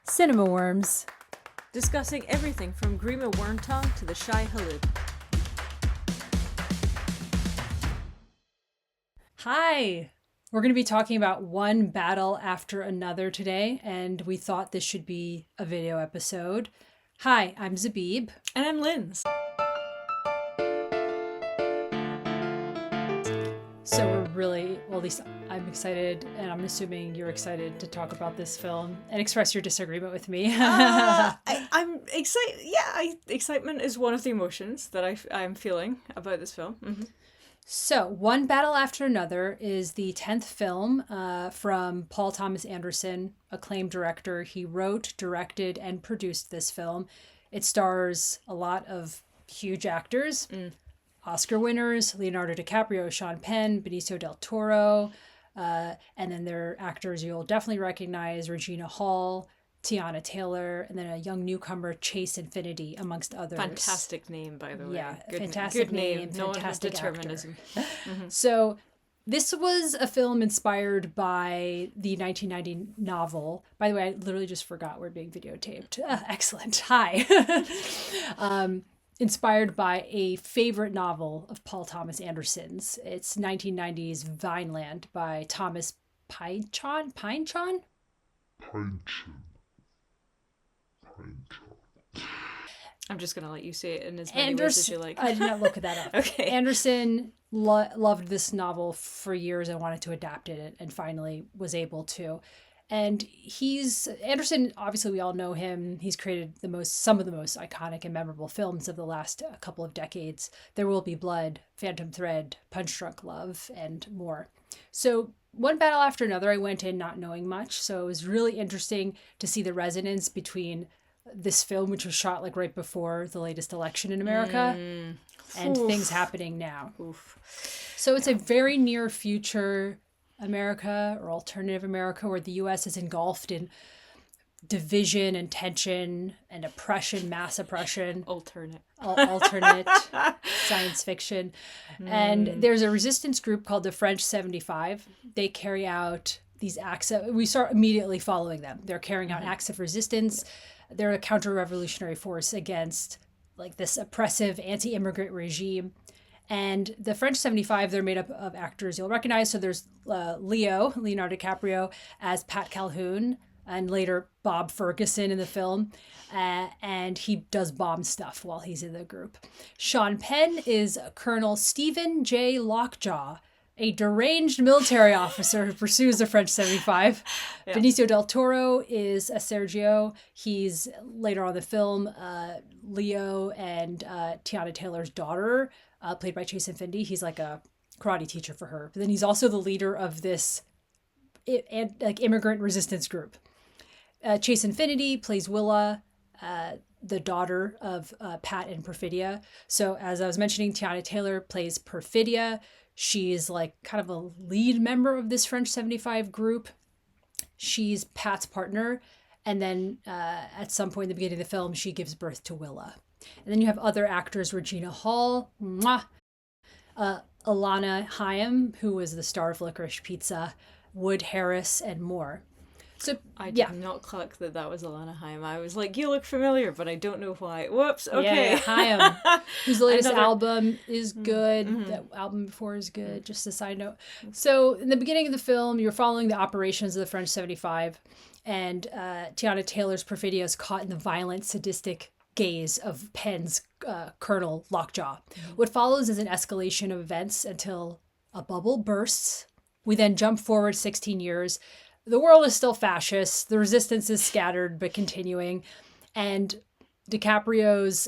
Cinema Worms. Discussing everything from Grima Wormtongue to the Shy Halud. Hi! We're going to be talking about one battle after another today, and we thought this should be a video episode. Hi, I'm Zabib. And I'm Linz. So we're really, well, at least I'm excited, and I'm assuming you're excited to talk about this film and express your disagreement with me. I'm excited. Yeah, excitement is one of the emotions that I'm feeling about this film. Mm-hmm. So, One Battle After Another is the 10th film from Paul Thomas Anderson, acclaimed director. He wrote, directed, and produced this film. It stars a lot of huge actors. Oscar winners, Leonardo DiCaprio, Sean Penn, Benicio del Toro, and then there are actors you'll definitely recognize, Regina Hall, Tiana Taylor, and then a young newcomer, Chase Infinity, amongst others. Fantastic name, by the way. Yeah, good, fantastic good name, no fantastic determinism. So this was a film inspired by the 1990 novel. By the way, I literally just forgot we're being videotaped. Excellent. Hi. Inspired by a favorite novel of Paul Thomas Anderson's. It's 1990's Vineland by Thomas Pynchon? Pynchon. I'm just going to let you say it in as many ways as you like. I did not look that up. Okay. Anderson loved this novel for years and wanted to adapt it and finally was able to. And Anderson, obviously we all know him. He's created some of the most iconic and memorable films of the last couple of decades. There Will Be Blood, Phantom Thread, Punch Drunk Love, and more. So One Battle After Another, I went in not knowing much. So it was really interesting to see the resonance between this film, which was shot like right before the latest election in America, and things happening now. So it's a very near future America or alternative America where the U.S. is engulfed in division and tension and oppression, mass oppression. Alternate science fiction. And there's a resistance group called the French 75. They carry out these acts. We start immediately following them. They're carrying out acts of resistance. They're a counter-revolutionary force against like this oppressive anti-immigrant regime. And the French 75, they're made up of actors you'll recognize. So there's Leonardo DiCaprio as Pat Calhoun, and later Bob Ferguson in the film. And he does bomb stuff while he's in the group. Sean Penn is Colonel Stephen J. Lockjaw, a deranged military officer who pursues the French 75. Yeah. Benicio del Toro is Sergio. He's later on in the film, Leo and Tiana Taylor's daughter, played by Chase Infinity. He's like a karate teacher for her. But then he's also the leader of this immigrant resistance group. Chase Infinity plays Willa, the daughter of Pat and Perfidia. So as I was mentioning, Tiana Taylor plays Perfidia. She's like kind of a lead member of this French 75 group. She's Pat's partner. And then at some point in the beginning of the film, she gives birth to Willa. And then you have other actors, Regina Hall, Alana Haim, who was the star of Licorice Pizza, Wood Harris, and more. So I did not click that was Alana Haim. I was like, you look familiar, but I don't know why. Whoops. Okay. Yeah, Haim, whose latest album is good. Mm-hmm. That album before is good. Just a side note. So in the beginning of the film, you're following the operations of the French 75, and Tiana Taylor's Perfidia is caught in the violent, sadistic gaze of Penn's Colonel Lockjaw. What follows is an escalation of events until a bubble bursts. We then jump forward 16 years. The world is still fascist. The resistance is scattered but continuing. And DiCaprio's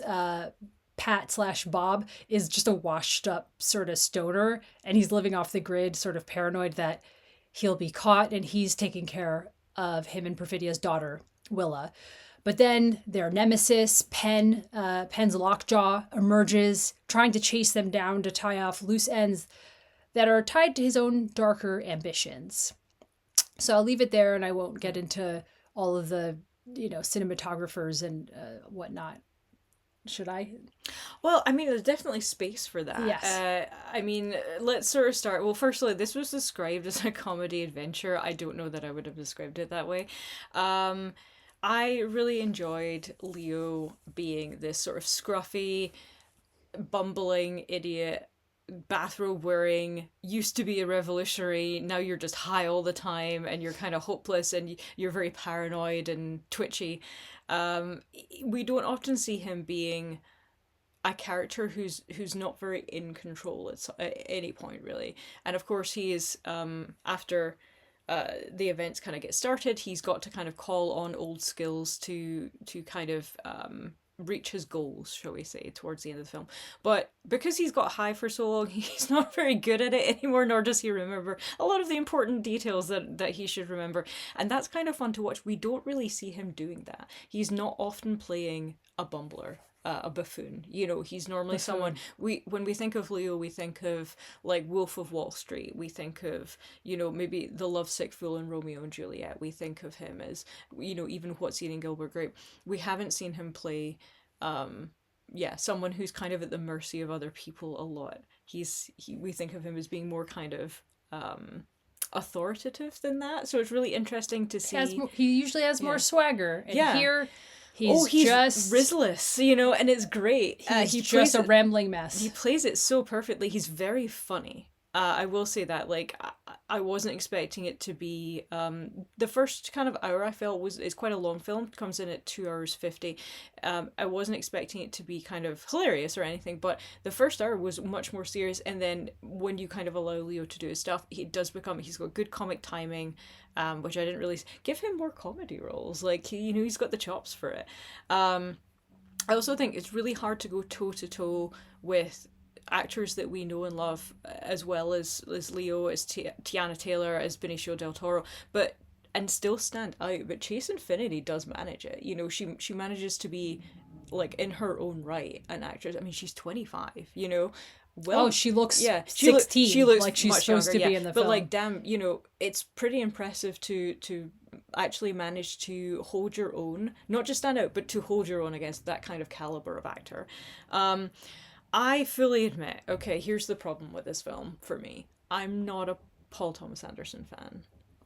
Pat/Bob is just a washed up sort of stoner. And he's living off the grid, sort of paranoid that he'll be caught. And he's taking care of him and Perfidia's daughter, Willa. But then their nemesis, Penn's Lockjaw, emerges, trying to chase them down to tie off loose ends that are tied to his own darker ambitions. So I'll leave it there, and I won't get into all of the, cinematographers and whatnot. Should I? Well, I mean, there's definitely space for that. Yes. Let's sort of start. Well, firstly, this was described as a comedy adventure. I don't know that I would have described it that way. I really enjoyed Leo being this sort of scruffy, bumbling idiot, bathrobe wearing, used to be a revolutionary, now you're just high all the time and you're kind of hopeless and you're very paranoid and twitchy. We don't often see him being a character who's not very in control at any point, really. And of course he is, after the events kind of get started, he's got to kind of call on old skills to kind of reach his goals, shall we say, towards the end of the film. But because he's got high for so long, he's not very good at it anymore, nor does he remember a lot of the important details that he should remember. And that's kind of fun to watch. We don't really see him doing that. He's not often playing a bumbler. A buffoon, he's normally someone when we think of Leo, we think of like Wolf of Wall Street, we think of maybe the lovesick fool in Romeo and Juliet, we think of him as even What's Eating Gilbert Grape. We haven't seen him play someone who's kind of at the mercy of other people a lot. We think of him as being more kind of authoritative than that, so it's really interesting to see. He usually has more swagger, and here he's just rizzless, and it's great. He's just a rambling mess. He plays it so perfectly. He's very funny. I will say that. Like, I wasn't expecting it to be. The first kind of hour I felt is quite a long film. It comes in at 2 hours 50. I wasn't expecting it to be kind of hilarious or anything, but the first hour was much more serious. And then when you kind of allow Leo to do his stuff, he's got good comic timing. Which I didn't really give him more comedy roles. Like, he's got the chops for it. I also think it's really hard to go toe to toe with actors that we know and love, as well as Leo, as Tiana Taylor, as Benicio del Toro, and still stand out. But Chase Infinity does manage it. She manages to be, like, in her own right, an actress. I mean, she's 25. Well, she looks 16. She looks like she's much supposed younger, to be in the film. But like, damn, it's pretty impressive to actually manage to hold your own, not just stand out, but to hold your own against that kind of caliber of actor. I fully admit, okay, here's the problem with this film for me. I'm not a Paul Thomas Anderson fan.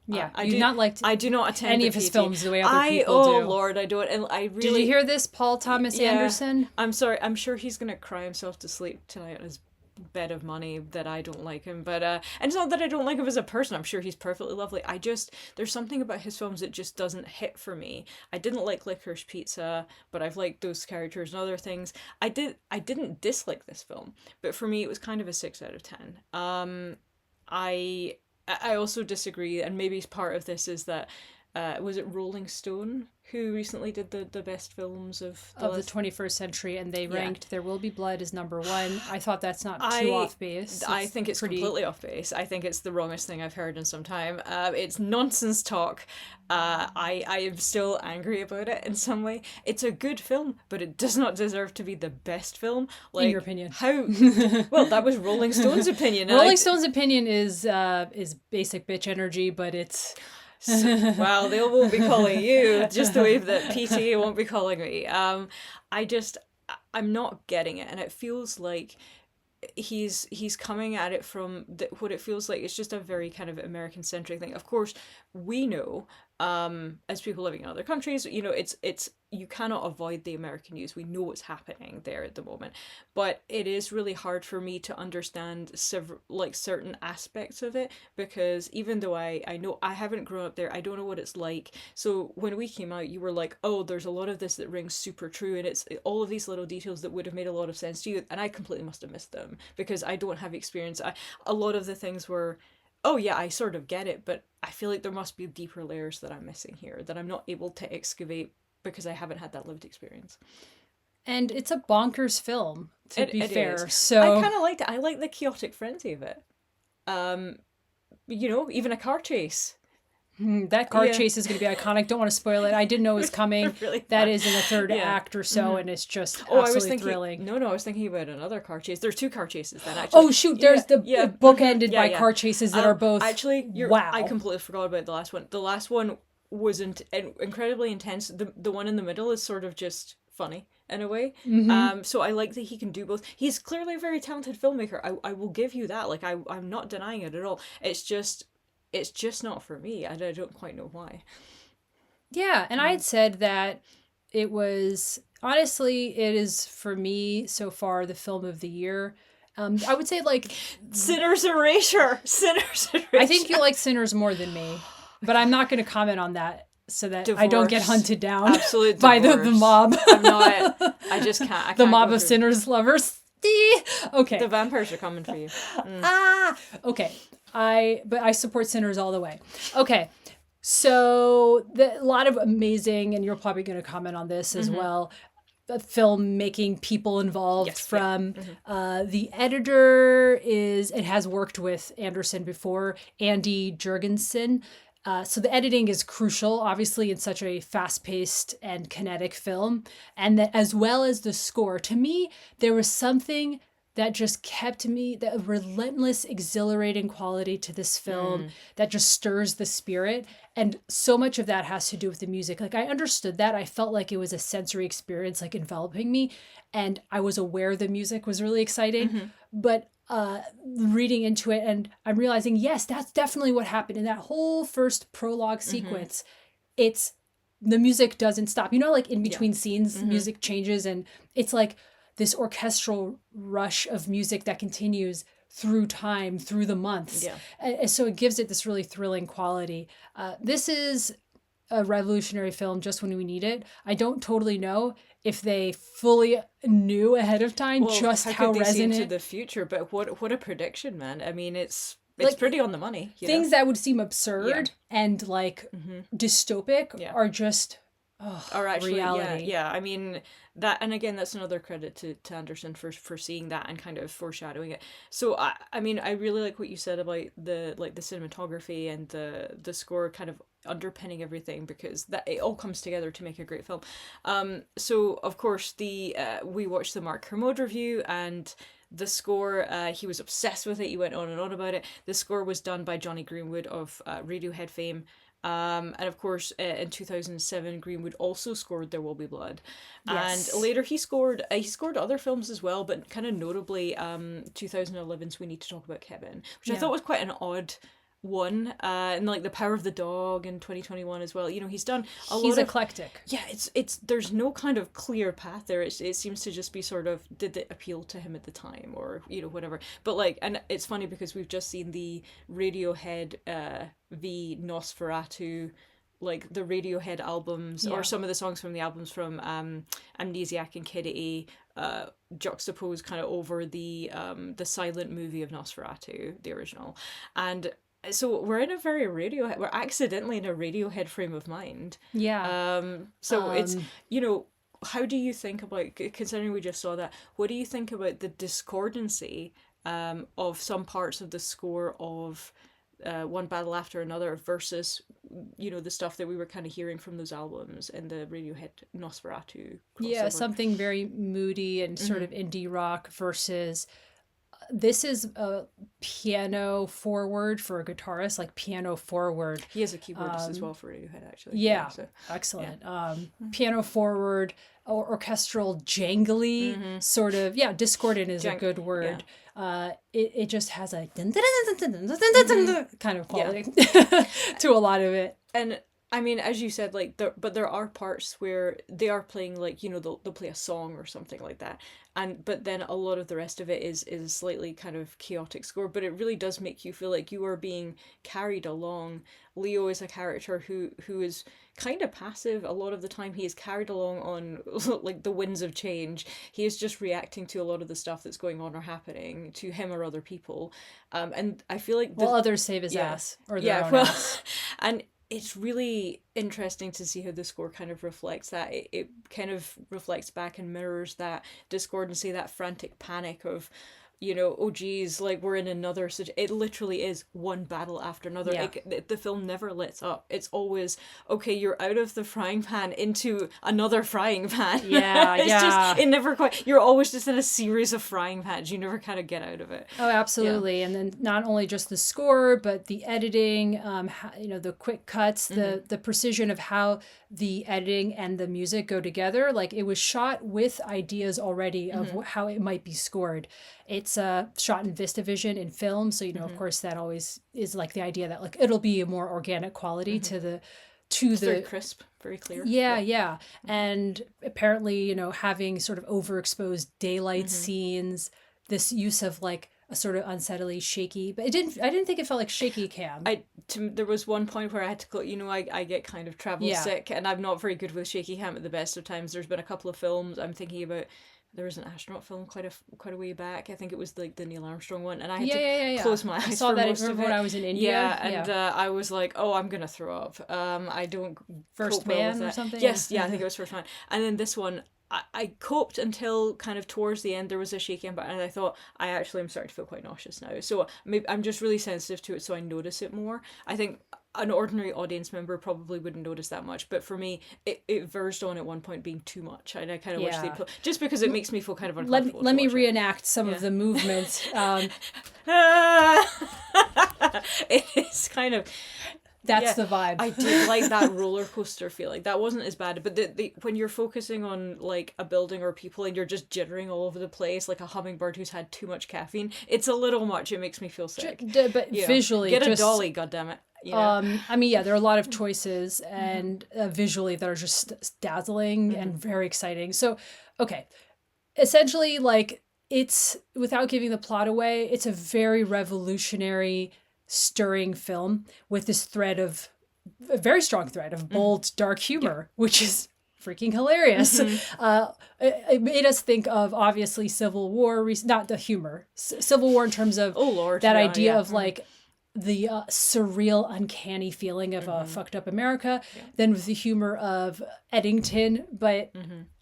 Yeah, I do not attend any of his films the way other people do. Oh Lord, I don't. And I really. Did you hear this, Paul Thomas Anderson? I'm sorry. I'm sure he's gonna cry himself to sleep tonight on his bed of money that I don't like him. But and it's not that I don't like him as a person. I'm sure he's perfectly lovely. There's something about his films that just doesn't hit for me. I didn't like Licorice Pizza, but I've liked those characters and other things. I didn't dislike this film, but for me it was kind of a 6 out of 10. I also disagree, and maybe part of this is that was it Rolling Stone who recently did the best films of the 21st century, and they ranked There Will Be Blood as number 1. I thought that's not too off base. I think it's completely off base. I think it's the wrongest thing I've heard in some time. It's nonsense talk. I am still angry about it in some way. It's a good film, but it does not deserve to be the best film. Like, in your opinion? How? Well, that was Rolling Stone's opinion. Rolling Stone's opinion is basic bitch energy, but it's. Well, they won't be calling you just the way that PTA won't be calling me. I'm not getting it, and it feels like he's coming at it from what it feels like it's just a very kind of American centric thing. Of course, we know as people living in other countries, it's you cannot avoid the American news. We know what's happening there at the moment, but it is really hard for me to understand certain aspects of it, because even though I know I haven't grown up there, I don't know what it's like. So when we came out, you were like, oh, there's a lot of this that rings super true, and it's all of these little details that would have made a lot of sense to you, and I completely must have missed them because I don't have experience. A lot of the things were, oh yeah, I sort of get it, but I feel like there must be deeper layers that I'm missing here that I'm not able to excavate because I haven't had that lived experience. And it's a bonkers film, to be fair. Is. So I kind of liked it. I like the chaotic frenzy of it. Even a car chase. That car chase is going to be iconic. Don't want to spoil it. I didn't know it was coming. Really that is in the third act or so, and it's just absolutely thrilling. No, I was thinking about another car chase. There's 2 car chases then, actually. Oh, shoot. There's the bookended by car chases that are both... Actually, wow. I completely forgot about the last one. The last one was incredibly intense. The one in the middle is sort of just funny in a way. Mm-hmm. So I like that he can do both. He's clearly a very talented filmmaker. I will give you that. Like, I'm not denying it at all. It's just not for me, and I don't quite know why. Yeah, and I had said that it was, honestly, it is for me so far the film of the year. I would say like Sinner's Erasure. Sinner's Erasure. I think you like Sinners more than me, but I'm not going to comment on that so that I don't get hunted down Absolute by the divorce. mob. I'm not. I just can't. I The can't mob go of through. Sinners lovers. Okay. The vampires are coming for you. Okay. But I support Sinners all the way. Okay. So a lot of amazing, and you're probably going to comment on this as well, filmmaking people involved. Yes, from the editor it has worked with Anderson before, Andy Jurgensen. So the editing is crucial, obviously, in such a fast-paced and kinetic film, and that as well as the score. To me, there was something that just kept me, the relentless, exhilarating quality to this film that just stirs the spirit. And so much of that has to do with the music. Like, I understood that. I felt like it was a sensory experience, like enveloping me. And I was aware the music was really exciting. But reading into it, and I'm realizing, yes, that's definitely what happened in that whole first prologue sequence. It's the music doesn't stop. You know, like in between scenes, music changes, and it's like this orchestral rush of music that continues through time, through the months. Yeah. And so it gives it this really thrilling quality. This is a revolutionary film just when we need it. I don't totally know if they fully knew ahead of time just how could they see resonant into the future, but what a prediction, man. I mean, it's like, pretty on the money. Things that would seem absurd and like dystopic are just are actually reality. Yeah. I mean that, and again, that's another credit to Anderson for seeing that and kind of foreshadowing it. So I mean, I really like what you said about the cinematography and the score kind of underpinning everything, because that it all comes together to make a great film. So of course we watched the Mark Kermode review, and the score, he was obsessed with it. He went on and on about it. The score was done by Johnny Greenwood of Radiohead fame. And of course, in 2007, Greenwood also scored There Will Be Blood. Yes. And later he scored other films as well, but kind of notably 2011's We Need to Talk About Kevin, which I thought was quite an odd one. And like The Power of the Dog in 2021 as well. You know, he's done He's eclectic. Yeah, it's there's no kind of clear path there. It seems to just be sort of, did it appeal to him at the time, or you know, whatever. But like, and it's funny because we've just seen the Radiohead v Nosferatu, like the Radiohead albums, or some of the songs from the albums from Amnesiac and Kid A, juxtaposed kind of over the silent movie of Nosferatu, the original. And so we're accidentally in a Radiohead frame of mind. Yeah. So it's, you know, how do you think about, considering we just saw that, what do you think about the discordancy of some parts of the score of One Battle After Another versus, you know, the stuff that we were kind of hearing from those albums and the Radiohead Nosferatu crossover? Yeah, something very moody and sort of indie rock versus this is a piano forward for a guitarist, like piano forward. He is a keyboardist as well for Radiohead, actually. Yeah, so. excellent. Yeah. Piano forward, orchestral, jangly, sort of. Yeah, discordant is a good word. Yeah. It just has a kind of quality to a lot of it. And I mean, as you said, like, but there are parts where they are playing, like, you know, they'll play a song or something like that, but then a lot of the rest of it is a slightly kind of chaotic score, but it really does make you feel like you are being carried along. Leo is a character who is kind of passive a lot of the time. He is carried along on like the winds of change. He is just reacting to a lot of the stuff that's going on or happening to him or other people, and I feel like others save his ass or their own ass. And it's really interesting to see how the score kind of reflects that. It kind of reflects back and mirrors that discordancy, that frantic panic of, you know, oh geez, like we're in another it literally is one battle after another. Yeah. The film never lets up. It's always, okay, you're out of the frying pan into another frying pan. Yeah. It's just, it never quite, you're always just in a series of frying pans. You never kind of get out of it. Oh, absolutely. Yeah. And then not only just the score, but the editing, you know, the quick cuts, the precision of how the editing and the music go together. Like, it was shot with ideas already of how it might be scored. It's shot in VistaVision in film, so you know, of course, that always is like the idea that like it'll be a more organic quality to to It's very the crisp, very clear. yeah. And apparently, you know, having sort of overexposed daylight scenes, this use of like a sort of unsettling shaky, but I didn't think it felt like shaky cam. There was one point where I had to go, you know, I get kind of travel sick, and I'm not very good with shaky cam at the best of times. There's been a couple of films I'm thinking about. There was an astronaut film quite a way back. I think it was like the Neil Armstrong one, and I had to close my eyes. I saw for that most of when it. I was in India. And I was like, oh, I'm gonna throw up. I don't First cope well Man with or it. something. Yes, I think it was First Man. And then this one, I coped until kind of towards the end there was a shaky button, and I thought I actually am starting to feel quite nauseous now. So maybe I'm just really sensitive to it, so I notice it more. I think an ordinary audience member probably wouldn't notice that much, but for me, it verged on at one point being too much, and I kind of wish they'd just because it makes me feel kind of uncomfortable. Let me reenact some of the movements. It is kind of. That's the vibe. I did like that roller coaster feeling. That wasn't as bad, but the when you're focusing on like a building or people and you're just jittering all over the place like a hummingbird who's had too much caffeine, it's a little much. It makes me feel sick. But visually, get a dolly, goddammit. You know? I mean, there are a lot of choices, and visually that are just dazzling and very exciting. So, okay, essentially, like it's without giving the plot away, it's a very revolutionary, stirring film with this thread of a very strong thread of bold, dark humor, which is freaking hilarious. It made us think of obviously Civil War, not the humor, Civil War in terms of that idea of like the surreal, uncanny feeling of a fucked up America, then with the humor of Eddington. But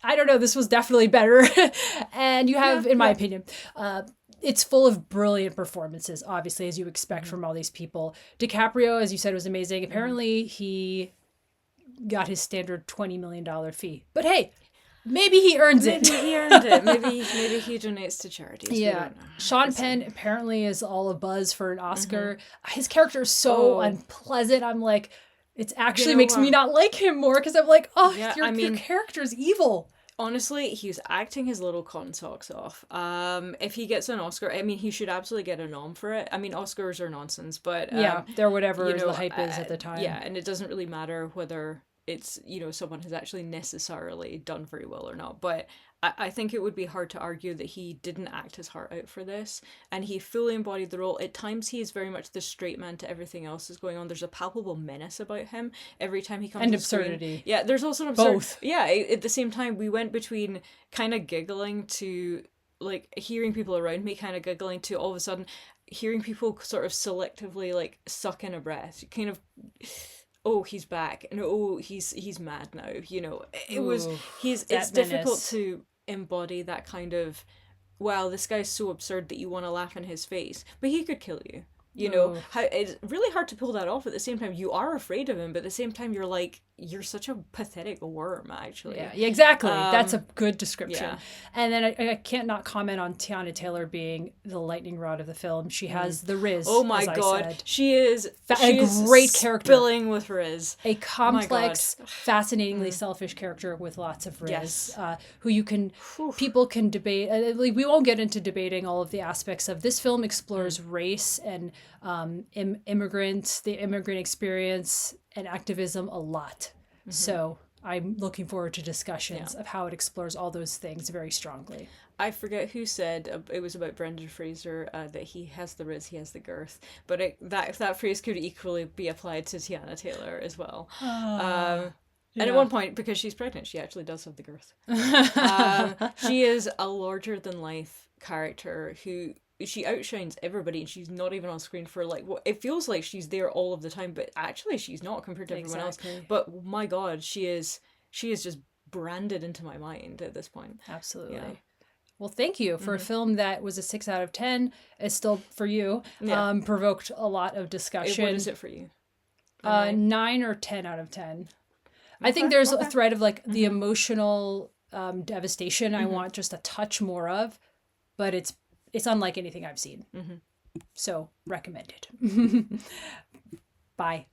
I don't know, this was definitely better. And you have, in my opinion, it's full of brilliant performances, obviously, as you expect from all these people. DiCaprio, as you said, was amazing. Apparently, he got his standard $20 million fee. But hey, maybe he earns it. Maybe he earned it. Maybe he donates to charities. Yeah. Sean Penn apparently is all a buzz for an Oscar. His character is so unpleasant. I'm like, it actually makes me not like him more because I'm like, your character's evil. Honestly, he's acting his little cotton socks off. If he gets an Oscar, I mean, he should absolutely get a nom for it. I mean, Oscars are nonsense, but they're whatever the hype is at the time. Yeah, and it doesn't really matter whether it's, you know, someone has actually necessarily done very well or not. But I think it would be hard to argue that he didn't act his heart out for this, and he fully embodied the role. At times, he is very much the straight man to everything else that's going on. There's a palpable menace about him every time he comes. And to absurdity. Screen. Yeah, there's also an absurdity. Both. Yeah, at the same time, we went between kind of giggling to like hearing people around me kind of giggling to all of a sudden hearing people sort of selectively like suck in a breath, kind of. Oh, he's back, and oh, he's mad now. You know, it's difficult to embody that kind of, wow, this guy's so absurd that you want to laugh in his face, but he could kill you. You know, how it's really hard to pull that off. At the same time, you are afraid of him, but at the same time, you're like, you're such a pathetic worm, actually. Yeah, exactly. That's a good description. Yeah. And then I can't not comment on Tiana Taylor being the lightning rod of the film. She has the Riz. Oh my god, she is a great character, spilling with Riz. A complex, fascinatingly selfish character with lots of Riz. Yes. Who people can debate. We won't get into debating all of the aspects of this film. Explores race and the immigrant experience and activism a lot. So I'm looking forward to discussions of how it explores all those things very strongly. I forget who said it was about Brendan Fraser that he has the riz, he has the girth, but that phrase could equally be applied to Tiana Taylor as well. And at one point, because she's pregnant, she actually does have the girth. She is a larger than life character who. She outshines everybody, and she's not even on screen for like what it feels like she's there all of the time, but actually she's not compared to everyone else. But my god, she is just branded into my mind at this point. Absolutely. Yeah. Well, thank you for a film that was a 6 out of 10. It's still for you. Provoked a lot of discussion. What is it for you? 9 or 10 out of 10. I think there's a thread of like the emotional devastation I want just a touch more of, but it's unlike anything I've seen. So, recommended. Bye.